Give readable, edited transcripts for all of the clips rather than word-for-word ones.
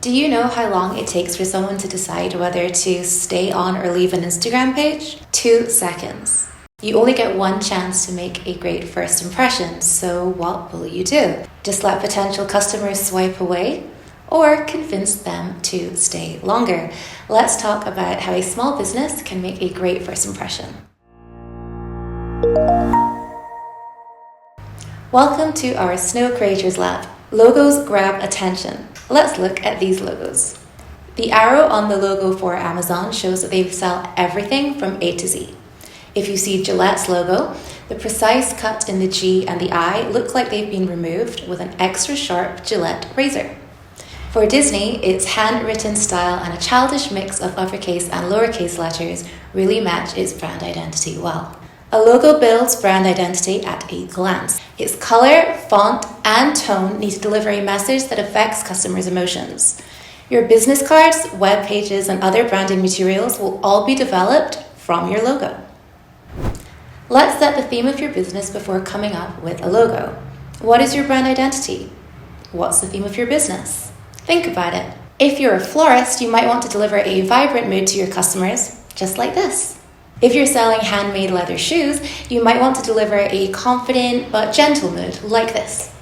Do you know how long it takes for someone to decide whether to stay on or leave an Instagram page? 2 seconds. You only get one chance to make a great first impression, so what will you do? Just let potential customers swipe away? Or convince them to stay longer? Let's talk about how a small business can make a great first impression. Welcome to our Snow Creators Lab. Logos grab attention. Let's look at these logos. The arrow on the logo for Amazon shows that they sell everything from A to Z. If you see Gillette's logo, the precise cut in the G and the I look like they've been removed with an extra sharp Gillette razor. For Disney, its handwritten style and a childish mix of uppercase and lowercase letters really match its brand identity well. A logo builds brand identity at a glance. Its color, font, and tone need to deliver a message that affects customers' emotions. Your business cards, web pages, and other branding materials will all be developed from your logo. Let's set the theme of your business before coming up with a logo. What is your brand identity? What's the theme of your business? Think about it. If you're a florist, you might want to deliver a vibrant mood to your customers, just like this. If you're selling handmade leather shoes, you might want to deliver a confident but gentle mood, like this.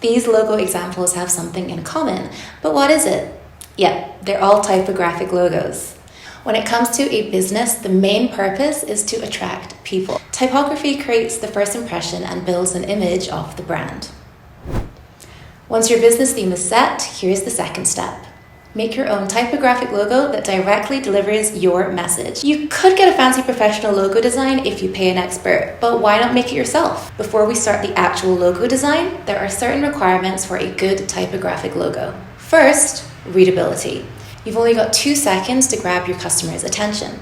These logo examples have something in common, but what is it? Yeah, they're all typographic logos. When it comes to a business, the main purpose is to attract people. Typography creates the first impression and builds an image of the brand. Once your business theme is set, here's the second step. Make your own typographic logo that directly delivers your message. You could get a fancy professional logo design if you pay an expert, but why not make it yourself? Before we start the actual logo design, there are certain requirements for a good typographic logo. First, readability. You've only got 2 seconds to grab your customer's attention.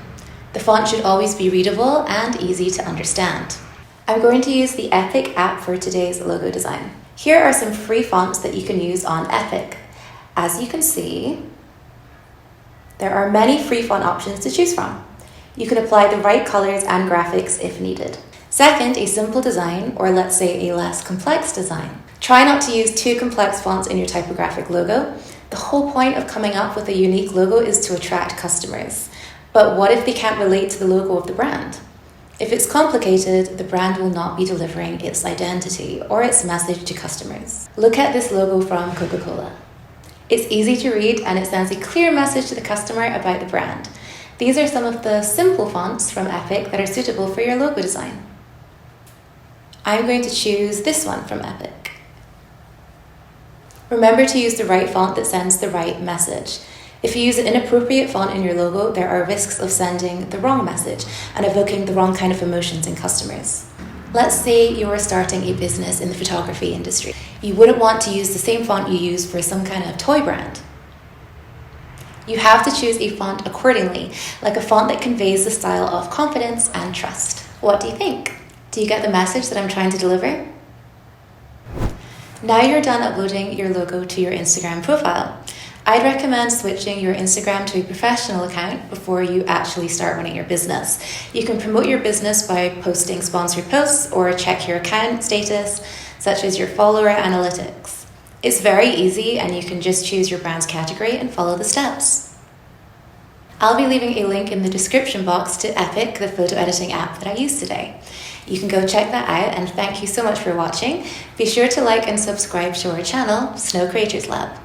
The font should always be readable and easy to understand. I'm going to use the EPIK app for today's logo design. Here are some free fonts that you can use on EPIK. As you can see, there are many free font options to choose from. You can apply the right colors and graphics if needed. Second, a simple design, or let's say a less complex design. Try not to use too complex fonts in your typographic logo. The whole point of coming up with a unique logo is to attract customers. But what if they can't relate to the logo of the brand? If it's complicated, the brand will not be delivering its identity or its message to customers. Look at this logo from Coca-Cola. It's easy to read and it sends a clear message to the customer about the brand. These are some of the simple fonts from EPIK that are suitable for your logo design. I'm going to choose this one from EPIK. Remember to use the right font that sends the right message. If you use an inappropriate font in your logo, there are risks of sending the wrong message and evoking the wrong kind of emotions in customers. Let's say you are starting a business in the photography industry. You wouldn't want to use the same font you use for some kind of toy brand. You have to choose a font accordingly, like a font that conveys the style of confidence and trust. What do you think? Do you get the message that I'm trying to deliver? Now you're done uploading your logo to your Instagram profile. I'd recommend switching your Instagram to a professional account before you actually start running your business. You can promote your business by posting sponsored posts or check your account status, such as your follower analytics. It's very easy and you can just choose your brand's category and follow the steps. I'll be leaving a link in the description box to EPIK, the photo editing app that I used today. You can go check that out, and thank you so much for watching. Be sure to like and subscribe to our channel, Snow Creators Lab.